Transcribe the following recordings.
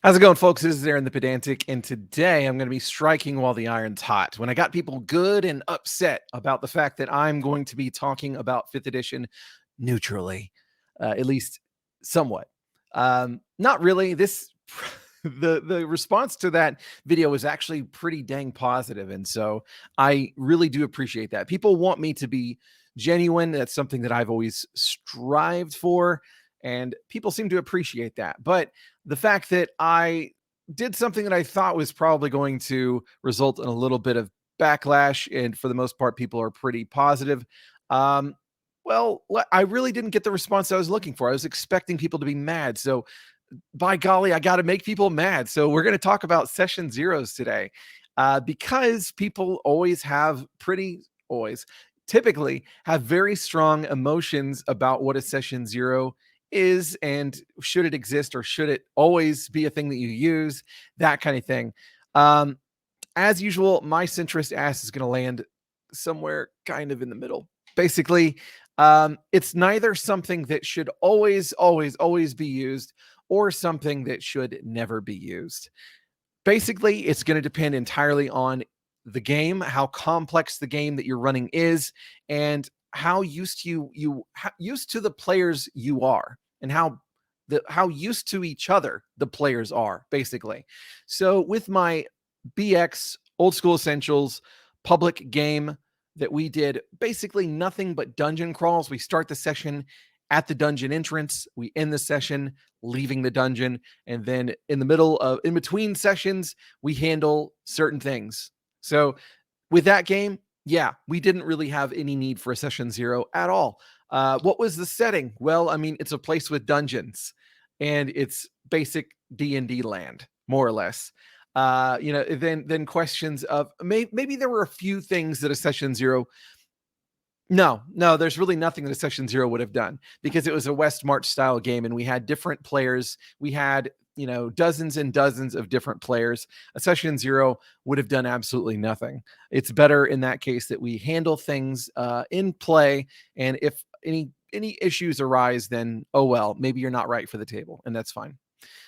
How's it going, folks? This is Aaron the Pedantic, and today I'm going to be striking while the iron's hot. When I got people good and upset about the fact that I'm going to be talking about 5th edition neutrally, at least somewhat. Not really. This the response to that video was actually pretty dang positive, and so I really do appreciate that. People want me to be genuine. That's something that I've always strived for, and people seem to appreciate that. But the fact that I did something that I thought was probably going to result in a little bit of backlash, and for the most part, people are pretty positive. Um, I really didn't get the response I was looking for. I was expecting people to be mad. So, by golly, I got to make people mad. So, we're going to talk about session zeros today because people always typically have very strong emotions about what a session zero is and should it exist or should it always be a thing that you use, that kind of thing. Um, as usual, my centrist ass is going to land somewhere kind of in the middle. Basically, it's neither something that should always be used or something that should never be used. Basically, it's going to depend entirely on the game, how complex the game that you're running is, and how used to the players you are, and how used to each other the players are, basically. So with my BX Old School Essentials public game that we did basically nothing but dungeon crawls. We start the session at the dungeon entrance, we end the session leaving the dungeon, and then in between sessions, we handle certain things. So with that game, yeah, we didn't really have any need for a session zero at all. What was the setting? Well, I mean, it's a place with dungeons, and it's basic D&D land, more or less. Then questions of maybe there were a few things that a session zero. No, there's really nothing that a session zero would have done because it was a West March style game and we had different players. We had, dozens and dozens of different players. A session zero would have done absolutely nothing. It's better in that case that we handle things in play. And if any issues arise, then, oh, well, maybe you're not right for the table, and that's fine.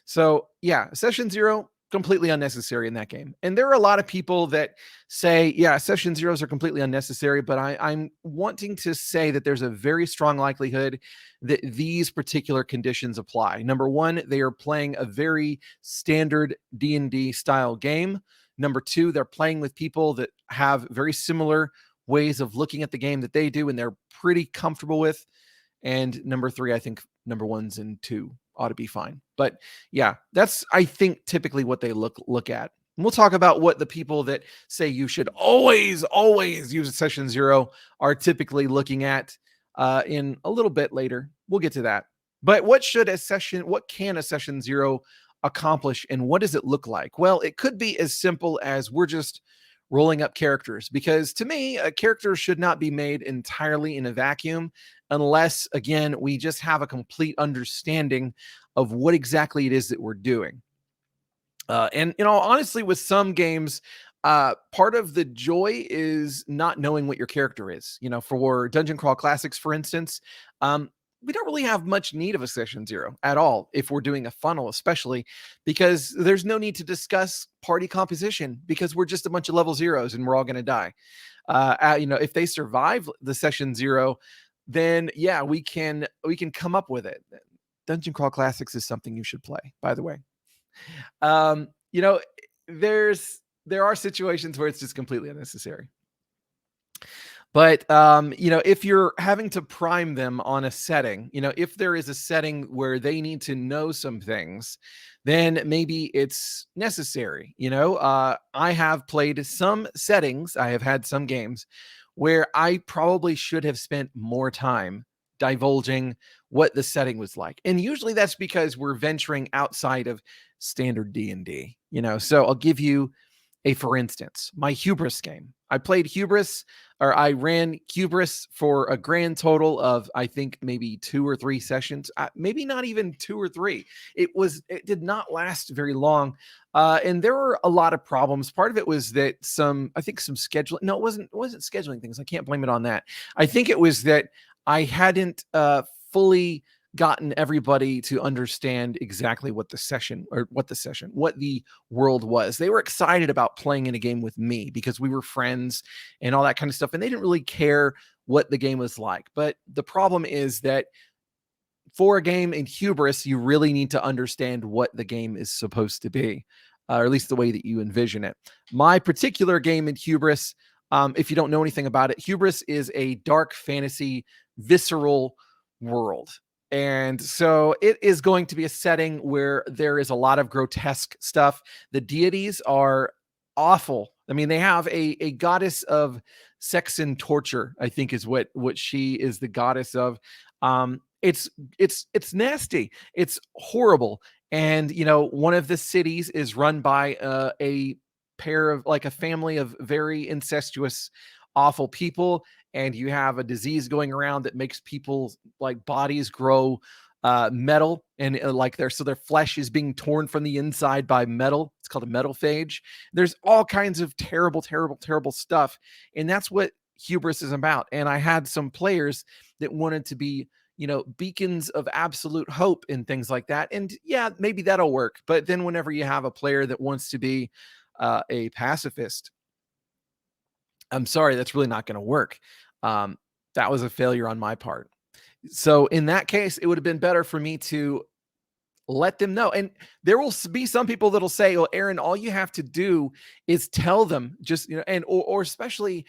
So yeah, session zero, completely unnecessary in that game. And there are a lot of people that say, yeah, session zeros are completely unnecessary, but I'm wanting to say that there's a very strong likelihood that these particular conditions apply. Number one, they are playing a very standard D&D style game. Number two, they're playing with people that have very similar ways of looking at the game that they do, and they're pretty comfortable with. And number three, I think number ones and two ought to be fine. But yeah, that's, I think, typically what they look at. And we'll talk about what the people that say you should always use a session zero are typically looking at in a little bit later. We'll get to that. But what can a session zero accomplish, and what does it look like? Well, it could be as simple as we're just rolling up characters, because to me, a character should not be made entirely in a vacuum unless, again, we just have a complete understanding of what exactly it is that we're doing. And honestly, with some games, part of the joy is not knowing what your character is. For Dungeon Crawl Classics, for instance, we don't really have much need of a session zero at all if we're doing a funnel, especially because there's no need to discuss party composition because we're just a bunch of level zeros and we're all going to die. If they survive the session zero, then yeah, we can come up with it. Dungeon Crawl Classics is something you should play, by the way. Um, you know, there are situations where it's just completely unnecessary. But if you're having to prime them on a setting, if there is a setting where they need to know some things, then maybe it's necessary. I have played some settings, I have had some games where I probably should have spent more time divulging what the setting was like. And usually that's because we're venturing outside of standard D&D, So I'll give you for instance, my Hubris game. I ran Hubris for a grand total of, I think, maybe 2 or 3 sessions, maybe not even 2 or 3. It did not last very long. And there were a lot of problems. Part of it was that some scheduling. No, it wasn't scheduling things. I can't blame it on that. I think it was that I hadn't fully gotten everybody to understand exactly what what the world was. They were excited about playing in a game with me because we were friends and all that kind of stuff. And they didn't really care what the game was like. But the problem is that for a game in Hubris, you really need to understand what the game is supposed to be, or at least the way that you envision it. My particular game in Hubris, if you don't know anything about it, Hubris is a dark fantasy, visceral world. And so it is going to be a setting where there is a lot of grotesque stuff. The deities are awful. I mean, they have a goddess of sex and torture, I think is what she is the goddess of. It's nasty. It's horrible. And one of the cities is run by a pair of like a family of very incestuous, awful people, and you have a disease going around that makes people's like bodies grow metal and like their flesh is being torn from the inside by metal. It's called a metal phage. There's all kinds of terrible, terrible, terrible stuff, and that's what Hubris is about. And I had some players that wanted to be beacons of absolute hope and things like that. And yeah, maybe that'll work. But then whenever you have a player that wants to be a pacifist, I'm sorry, that's really not going to work. That was a failure on my part. So in that case, it would have been better for me to let them know. And there will be some people that'll say, "Well, Aaron, all you have to do is tell them just, and or especially,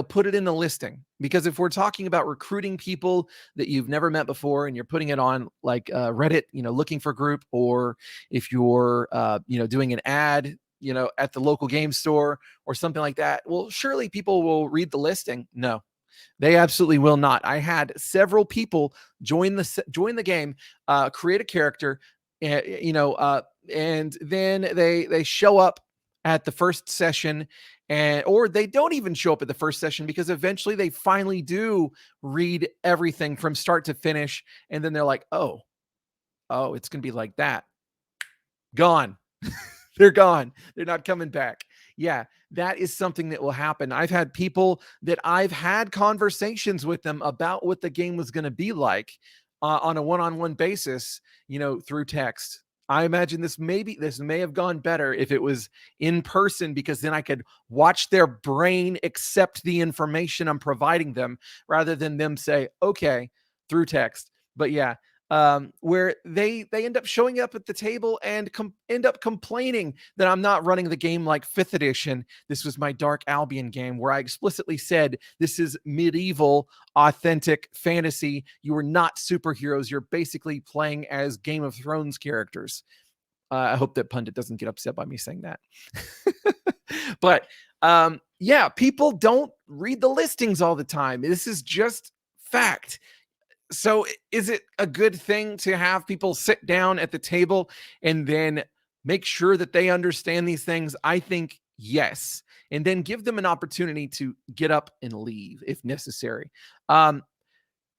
put it in the listing." Because if we're talking about recruiting people that you've never met before and you're putting it on like Reddit, looking for group, or if you're doing an ad, at the local game store or something like that, well, surely people will read the listing. No, they absolutely will not. I had several people join the game, create a character, and then they show up at the first session, or they don't even show up at the first session because eventually they finally do read everything from start to finish, and then they're like, oh, it's gonna be like that. Gone. They're gone. They're not coming back. Yeah, that is something that will happen. I've had people that I've had conversations with them about what the game was going to be like on a one-on-one basis, through text. I imagine this may have gone better if it was in person, because then I could watch their brain accept the information I'm providing them rather than them say, okay, through text. But yeah, where they end up showing up at the table and end up complaining that I'm not running the game like 5th edition. This was my Dark Albion game where I explicitly said this is medieval, authentic fantasy. You are not superheroes. You're basically playing as Game of Thrones characters. I hope that pundit doesn't get upset by me saying that. But yeah, people don't read the listings all the time. This is just fact. So is it a good thing to have people sit down at the table and then make sure that they understand these things? I think yes. And then give them an opportunity to get up and leave if necessary.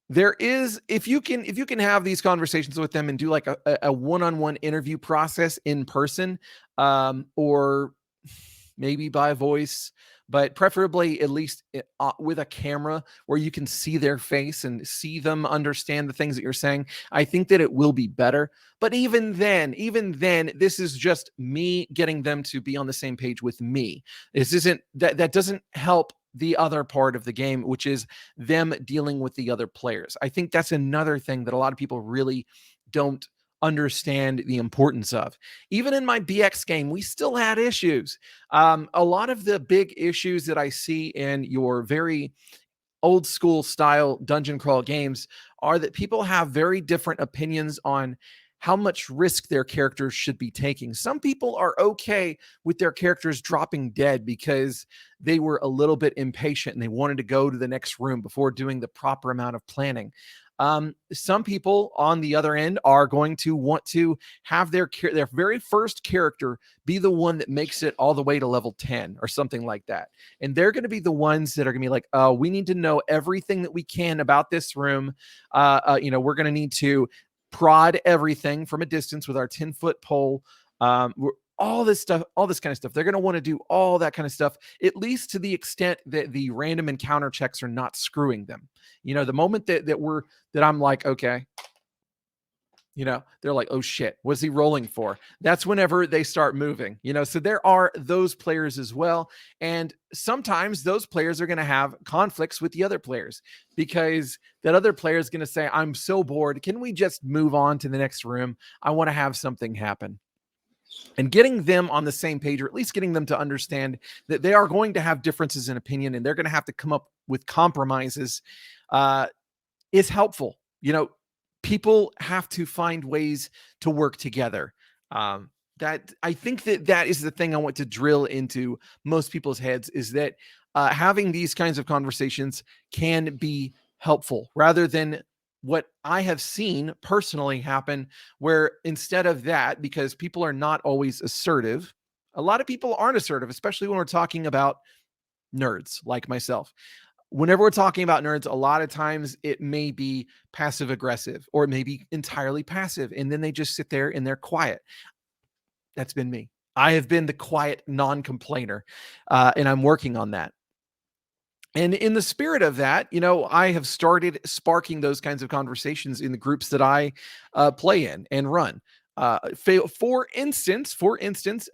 There is, if you can have these conversations with them and do like a one-on-one interview process in person, or maybe by voice, but preferably at least with a camera where you can see their face and see them understand the things that you're saying, I think that it will be better. But even then, this is just me getting them to be on the same page with me. This isn't that doesn't help the other part of the game, which is them dealing with the other players. I think that's another thing that a lot of people really don't understand the importance of. Even in my BX game, we still had issues. A lot of the big issues that I see in your very old school style dungeon crawl games are that people have very different opinions on how much risk their characters should be taking. Some people are okay with their characters dropping dead because they were a little bit impatient and they wanted to go to the next room before doing the proper amount of planning. Some people on the other end are going to want to have their very first character be the one that makes it all the way to level 10 or something like that. And they're going to be the ones that are going to be like, oh, we need to know everything that we can about this room. We're going to need to prod everything from a distance with our 10-foot pole. All this stuff, all this kind of stuff. They're going to want to do all that kind of stuff, at least to the extent that the random encounter checks are not screwing them. The moment that I'm like, okay, They're like, oh shit, what's he rolling for? That's whenever they start moving. So there are those players as well. And sometimes those players are going to have conflicts with the other players, because that other player is going to say, I'm so bored. Can we just move on to the next room? I want to have something happen. And getting them on the same page, or at least getting them to understand that they are going to have differences in opinion and they're going to have to come up with compromises, is helpful. People have to find ways to work together. That I think that is the thing I want to drill into most people's heads, is that having these kinds of conversations can be helpful, rather than what I have seen personally happen, where instead of that, because people are not always assertive, a lot of people aren't assertive, especially when we're talking about nerds like myself. Whenever we're talking about nerds, a lot of times it may be passive aggressive, or it may be entirely passive. And then they just sit there and they're quiet. That's been me. I have been the quiet non-complainer, and I'm working on that. And in the spirit of that, I have started sparking those kinds of conversations in the groups that I play in and run. For instance,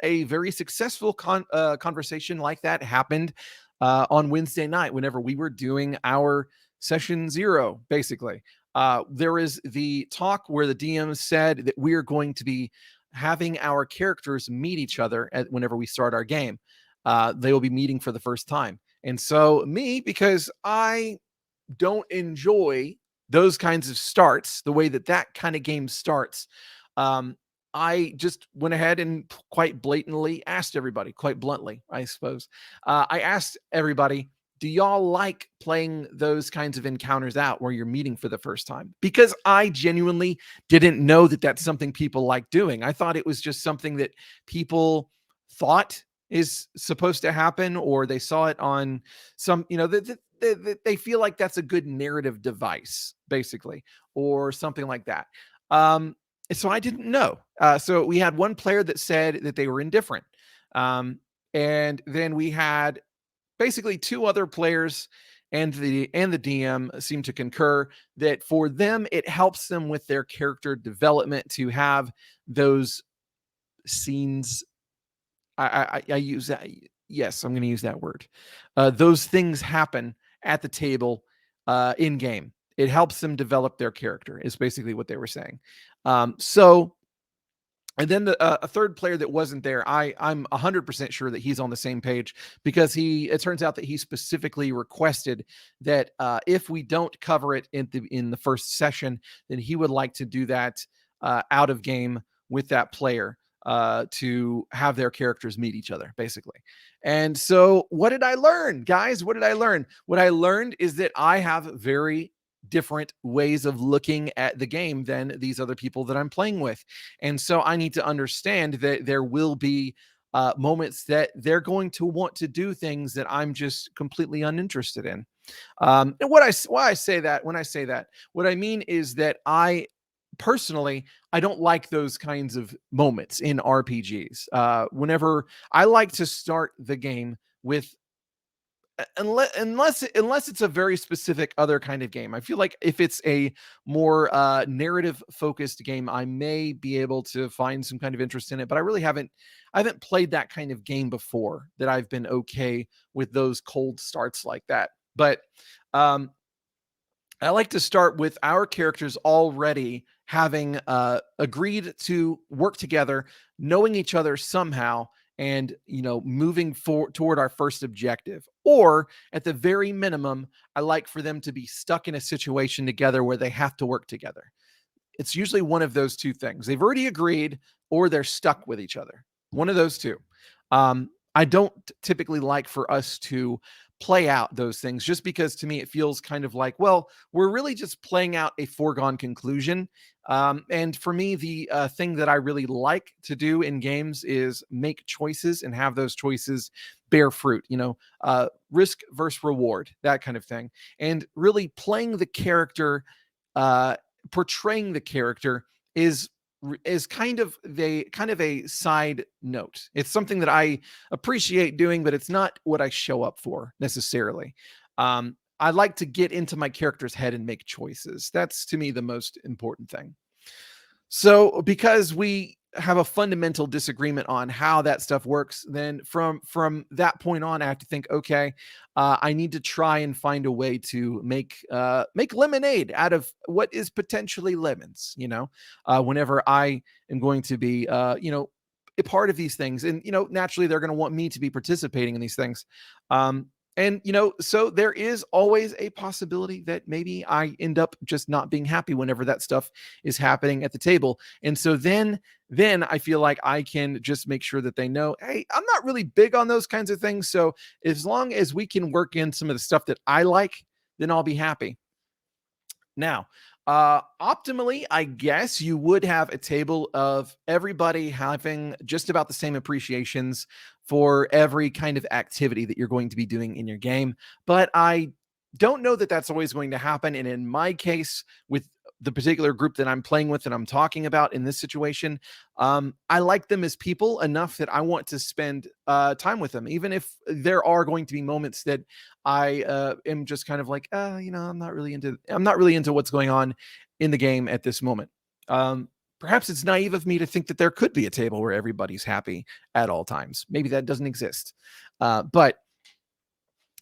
a very successful conversation like that happened on Wednesday night, whenever we were doing our session 0. Basically, there is the talk where the DM said that we are going to be having our characters meet each other whenever we start our game. They will be meeting for the first time. And so because I don't enjoy those kinds of starts, the way that kind of game starts, I just went ahead and quite blatantly asked everybody, quite bluntly, I suppose. I asked everybody, do y'all like playing those kinds of encounters out where you're meeting for the first time? Because I genuinely didn't know that that's something people like doing. I thought it was just something that people thought is supposed to happen, or they saw it on some, they feel like that's a good narrative device, basically, or something like that. So I didn't know. So we had one player that said that they were indifferent. And then we had basically 2 other players, and the DM seemed to concur that for them, it helps them with their character development to have those scenes. I use that. Yes, I'm going to use that word. Those things happen at the table in game. It helps them develop their character, is basically what they were saying. And then a third player that wasn't there, I'm 100% sure that he's on the same page, because it turns out that he specifically requested that if we don't cover it in the first session, then he would like to do that out of game with that player, to have their characters meet each other, basically. And so what did I learn, guys? What did I learn? What I learned is that I have very different ways of looking at the game than these other people that I'm playing with. And so I need to understand that there will be moments that they're going to want to do things that I'm just completely uninterested in. And why I say that, when I say that, what I mean is that personally, I don't like those kinds of moments in RPGs. Whenever I like to start the game with, unless it's a very specific other kind of game. I feel like if it's a more narrative focused game, I may be able to find some kind of interest in it, but I haven't played that kind of game before that I've been okay with those cold starts like that. But I like to start with our characters already having agreed to work together, knowing each other somehow, and moving toward our first objective. Or at the very minimum, I like for them to be stuck in a situation together where they have to work together. It's usually one of those 2 things. They've already agreed, or they're stuck with each other. One of those 2. I don't typically like for us to play out those things, just because to me it feels kind of like, well, we're really just playing out a foregone conclusion. And for me, the thing that I really like to do in games is make choices and have those choices bear fruit, risk versus reward, that kind of thing. And really playing the character, uh, portraying the character is kind of a side note. It's something that I appreciate doing, but it's not what I show up for necessarily. I like to get into my character's head and make choices. That's to me the most important thing. So because we have a fundamental disagreement on how that stuff works, then from that point on, I have to think, okay, I need to try and find a way to make lemonade out of what is potentially lemons. Whenever I am going to be, a part of these things, and naturally they're going to want me to be participating in these things. Um, and so there is always a possibility that maybe I end up just not being happy whenever that stuff is happening at the table. And so then I feel like I can just make sure that they know, hey, I'm not really big on those kinds of things. So as long as we can work in some of the stuff that I like, then I'll be happy. Now, optimally, I guess you would have a table of everybody having just about the same appreciations for every kind of activity that you're going to be doing in your game. But I don't know that that's always going to happen. And in my case, with the particular group that I'm playing with and I'm talking about in this situation, I like them as people enough that I want to spend time with them, even if there are going to be moments that I am just kind of like, I'm not really into what's going on in the game at this moment. Perhaps it's naive of me to think that there could be a table where everybody's happy at all times. Maybe that doesn't exist. But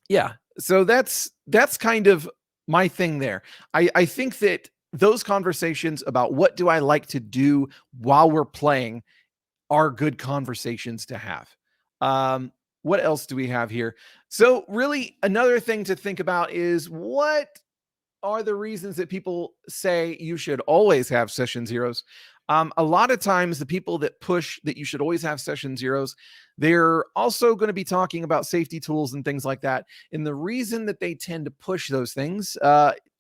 yeah, so that's kind of my thing there. I think that those conversations about what do I like to do while we're playing are good conversations to have. Um, what else do we have here? So, really, another thing to think about is what are the reasons that people say you should always have session zeros. A lot of times, the people that push that you should always have session zeros, they're also going to be talking about safety tools and things like that. And the reason that they tend to push those things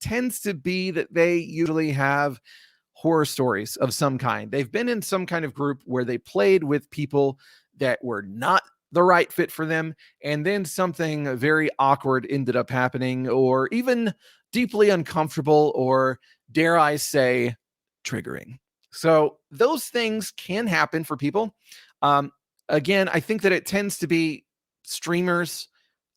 tends to be that they usually have horror stories of some kind. They've been in some kind of group where they played with people that were not the right fit for them. And then something very awkward ended up happening, or even deeply uncomfortable, or dare I say, triggering. So those things can happen for people. Um, Again, I think that it tends to be streamers,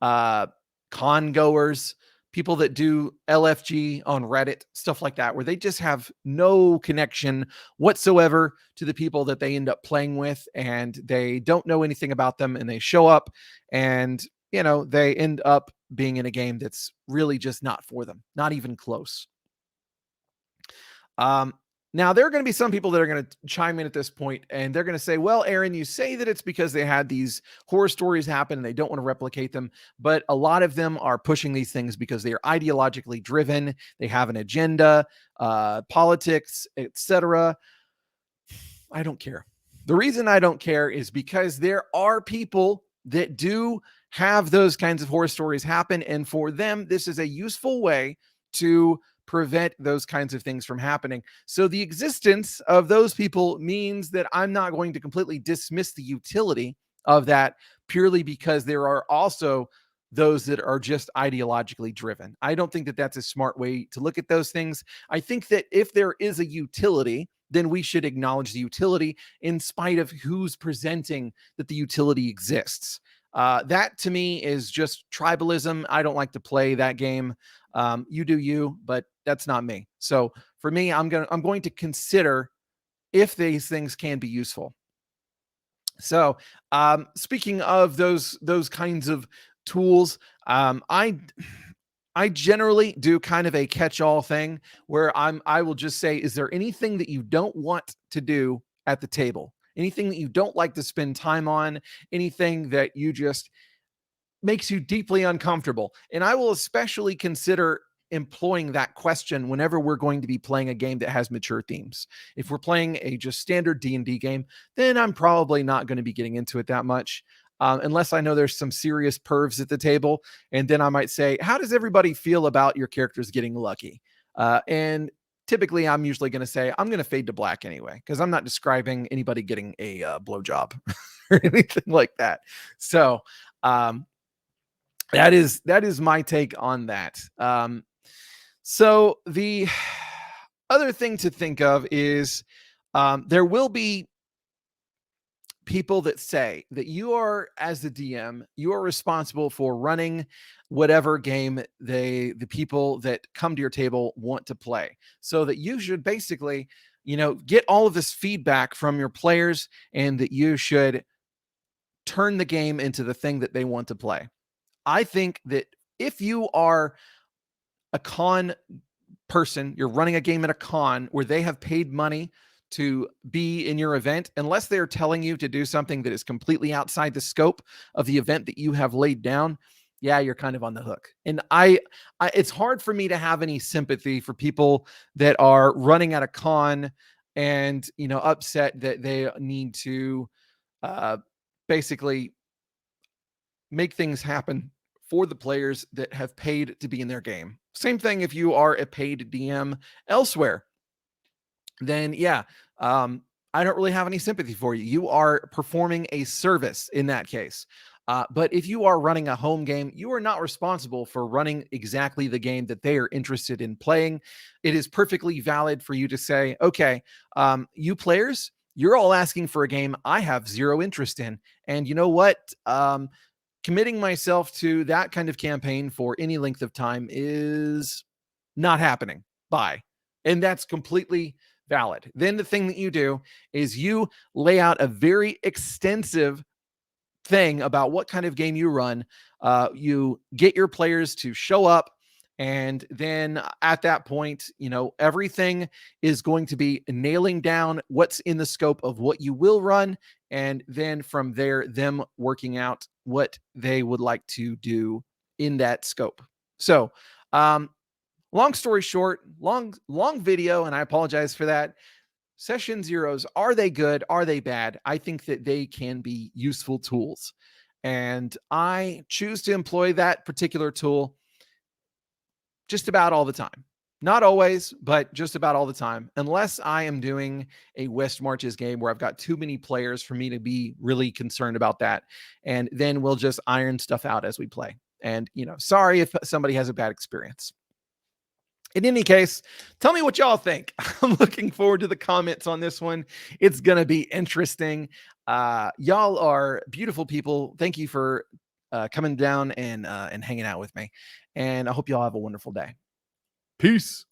uh, con goers, people that do LFG on Reddit, stuff like that, where they just have no connection whatsoever to the people that they end up playing with, and they don't know anything about them, and they show up and they end up being in a game that's really just not for them, not even close. Um, Now, there are going to be some people that are going to chime in at this point and they're going to say, well, Aaron, you say that it's because they had these horror stories happen and they don't want to replicate them. But a lot of them are pushing these things because they are ideologically driven. They have an agenda, politics, etc. I don't care. The reason I don't care is because there are people that do have those kinds of horror stories happen. And for them, this is a useful way to prevent those kinds of things from happening. So the existence of those people means that I'm not going to completely dismiss the utility of that purely because there are also those that are just ideologically driven. I don't think that that's a smart way to look at those things. I think that if there is a utility, then we should acknowledge the utility in spite of who's presenting that the utility exists. That to me is just tribalism. I don't like to play that game. You do you, but that's not me. So for me, I'm going to consider if these things can be useful. So speaking of those kinds of tools, I generally do kind of a catch-all thing where I will just say, is there anything that you don't want to do at the table? Anything that you don't like to spend time on? Anything that you just makes you deeply uncomfortable? And I will especially consider employing that question whenever we're going to be playing a game that has mature themes. If we're playing a just standard D&D game, then I'm probably not going to be getting into it that much. Unless I know there's some serious pervs at the table. And then I might say, how does everybody feel about your characters getting lucky? And typically I'm usually going to say, I'm going to fade to black anyway, because I'm not describing anybody getting a blowjob or anything like that. So um, that is my take on that. So the other thing to think of is there will be people that say that you are, as the DM, you are responsible for running whatever game the people that come to your table want to play. So that you should basically get all of this feedback from your players, and that you should turn the game into the thing that they want to play. I think that if you are a con person, you're running a game at a con where they have paid money to be in your event, unless they're telling you to do something that is completely outside the scope of the event that you have laid down, yeah, you're kind of on the hook. And it's hard for me to have any sympathy for people that are running at a con and upset that they need to uh, basically make things happen for the players that have paid to be in their game. Same thing if you are a paid DM elsewhere, then yeah, um, I don't really have any sympathy for you. You are performing a service in that case. But if you are running a home game, you are not responsible for running exactly the game that they are interested in playing. It is perfectly valid for you to say, okay, you players, you're all asking for a game I have zero interest in. And you know what? Committing myself to that kind of campaign for any length of time is not happening. Bye. And that's completely valid. Then the thing that you do is you lay out a very extensive thing about what kind of game you run. You get your players to show up. And then at that point, everything is going to be nailing down what's in the scope of what you will run. And then from there, them working out what they would like to do in that scope. So, long story short, long video, and I apologize for that. Session zeros, are they good? Are they bad? I think that they can be useful tools. And I choose to employ that particular tool just about all the time. Not always, but just about all the time, unless I am doing a West Marches game where I've got too many players for me to be really concerned about that. And then we'll just iron stuff out as we play. And, sorry if somebody has a bad experience. In any case, tell me what y'all think. I'm looking forward to the comments on this one. It's going to be interesting. Y'all are beautiful people. Thank you for coming down and hanging out with me. And I hope y'all have a wonderful day. Peace.